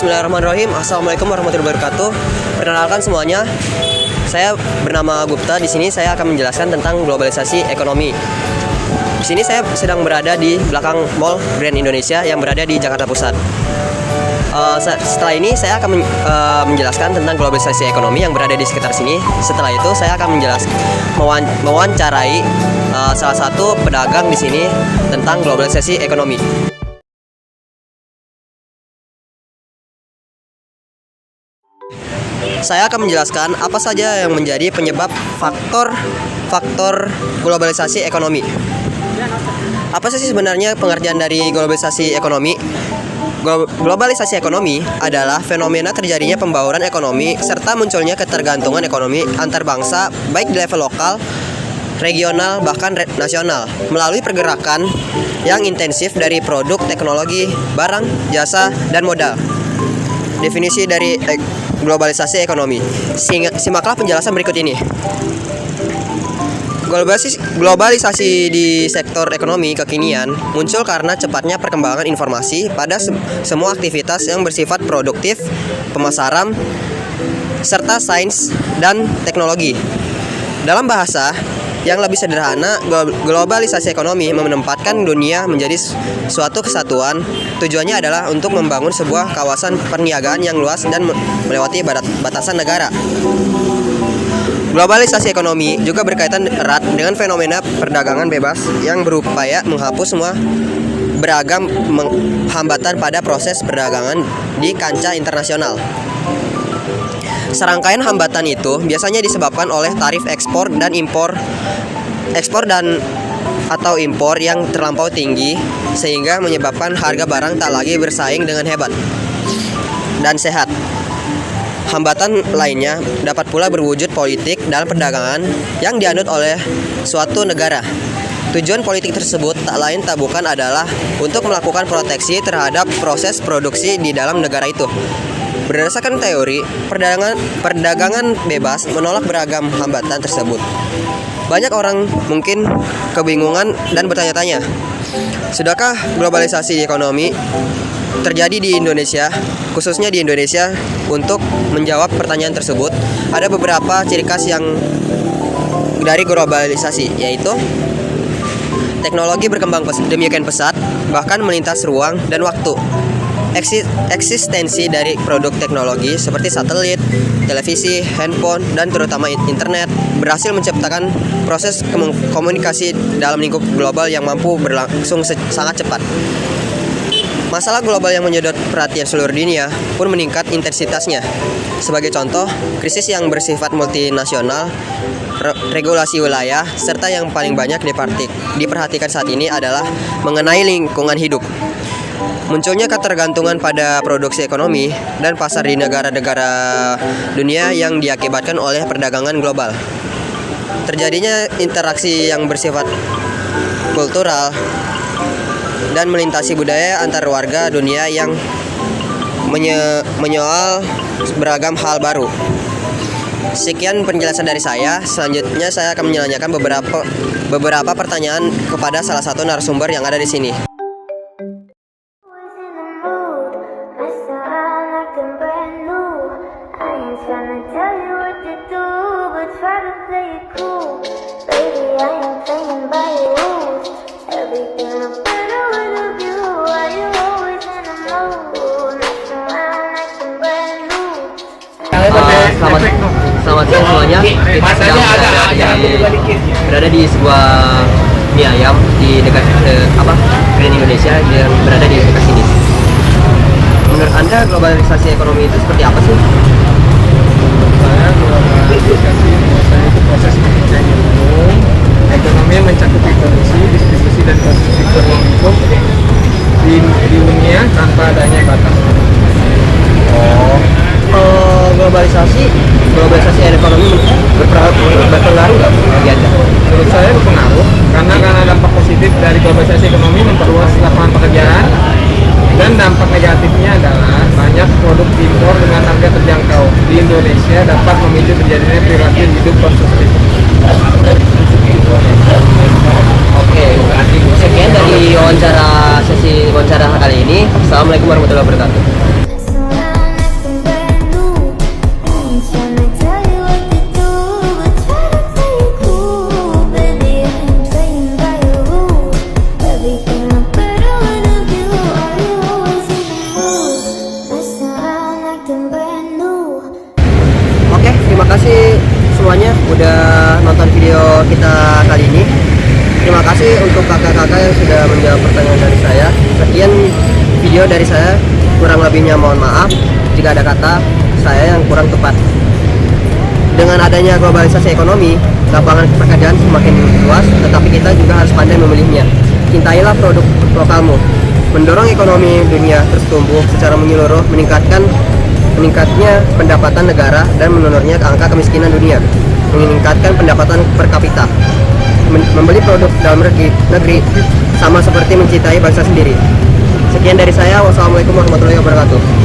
Bismillahirrahmanirrahim. Assalamualaikum warahmatullahi wabarakatuh. Perkenalkan semuanya, saya bernama Gupta. Di sini saya akan menjelaskan tentang globalisasi ekonomi. Di sini saya sedang berada di belakang Mall Grand Indonesia yang berada di Jakarta Pusat. Setelah ini saya akan menjelaskan tentang globalisasi ekonomi yang berada di sekitar sini. Setelah itu saya akan mewawancarai salah satu pedagang di sini tentang globalisasi ekonomi. Saya akan menjelaskan apa saja yang menjadi penyebab faktor globalisasi ekonomi. Apa sih sebenarnya pengertian dari globalisasi ekonomi? Globalisasi ekonomi adalah fenomena terjadinya pembauran ekonomi serta munculnya ketergantungan ekonomi antar bangsa baik di level lokal, regional, bahkan nasional melalui pergerakan yang intensif dari produk, teknologi, barang, jasa, dan modal. Definisi dari globalisasi ekonomi. Simaklah penjelasan berikut ini. Globalisasi di sektor ekonomi kekinian muncul karena cepatnya perkembangan informasi pada semua aktivitas yang bersifat produktif, pemasaran, serta sains dan teknologi. Dalam bahasa yang lebih sederhana, globalisasi ekonomi menempatkan dunia menjadi suatu kesatuan. Tujuannya adalah untuk membangun sebuah kawasan perniagaan yang luas dan melewati batasan negara. Globalisasi ekonomi juga berkaitan erat dengan fenomena perdagangan bebas yang berupaya menghapus semua beragam hambatan pada proses perdagangan di kancah internasional. Serangkaian hambatan itu biasanya disebabkan oleh tarif ekspor atau impor yang terlampau tinggi sehingga menyebabkan harga barang tak lagi bersaing dengan hebat dan sehat. Hambatan lainnya dapat pula berwujud politik dalam perdagangan yang dianut oleh suatu negara. Tujuan politik tersebut tak lain tak bukan adalah untuk melakukan proteksi terhadap proses produksi di dalam negara itu. Berdasarkan teori, perdagangan bebas menolak beragam hambatan tersebut. Banyak orang mungkin kebingungan dan bertanya-tanya, sudahkah globalisasi ekonomi terjadi di Indonesia, khususnya di Indonesia? Untuk menjawab pertanyaan tersebut, ada beberapa ciri khas yang dari globalisasi, yaitu teknologi berkembang demikian pesat, bahkan melintas ruang dan waktu. Eksistensi dari produk teknologi seperti satelit, televisi, handphone, dan terutama internet berhasil menciptakan proses komunikasi dalam lingkup global yang mampu berlangsung sangat cepat. Masalah global yang menyedot perhatian seluruh dunia pun meningkat intensitasnya. Sebagai contoh, krisis yang bersifat multinasional, regulasi wilayah, serta yang paling banyak diperhatikan saat ini adalah mengenai lingkungan hidup. Munculnya ketergantungan pada produksi ekonomi dan pasar di negara-negara dunia yang diakibatkan oleh perdagangan global. Terjadinya interaksi yang bersifat kultural dan melintasi budaya antar warga dunia yang menyoal beragam hal baru. Sekian penjelasan dari saya. Selanjutnya saya akan menanyakan beberapa pertanyaan kepada salah satu narasumber yang ada di sini. Selamat siang semuanya. Kita sedang berada di sebuah mie ayam di dekat Grand Indonesia yang berada di dekat sini. Menurut Anda globalisasi ekonomi itu seperti apa sih? Saya globalisasi itu proses pengerjaan umum ekonomi yang mencakup produksi, distribusi, dan konsumsi uang hidup di dunia tanpa adanya batas. Globalisasi ekonomi berpengaruh nggak bagi Anda? Menurut saya berpengaruh karena dampak positif dari globalisasi ekonomi memperluas lapangan pekerjaan, dan dampak negatifnya adalah banyak produk impor dengan harga terjangkau di Indonesia dapat memicu terjadinya perilaku hidup konsumtif. Oke, sekian dari sesi wawancara kali ini. Assalamualaikum warahmatullahi wabarakatuh. menjawab pertanyaan dari saya. Sekian video dari saya, kurang lebihnya mohon maaf jika ada kata saya yang kurang tepat. Dengan adanya globalisasi ekonomi, lapangan pekerjaan semakin luas, tetapi kita juga harus pandai memilihnya. Cintailah produk lokalmu, mendorong ekonomi dunia terus tumbuh secara menyeluruh, meningkatnya pendapatan negara dan menurunnya angka kemiskinan dunia, meningkatkan pendapatan per kapita. Membeli produk dalam negeri sama seperti mencintai bangsa sendiri. Sekian dari saya. Wassalamualaikum warahmatullahi wabarakatuh.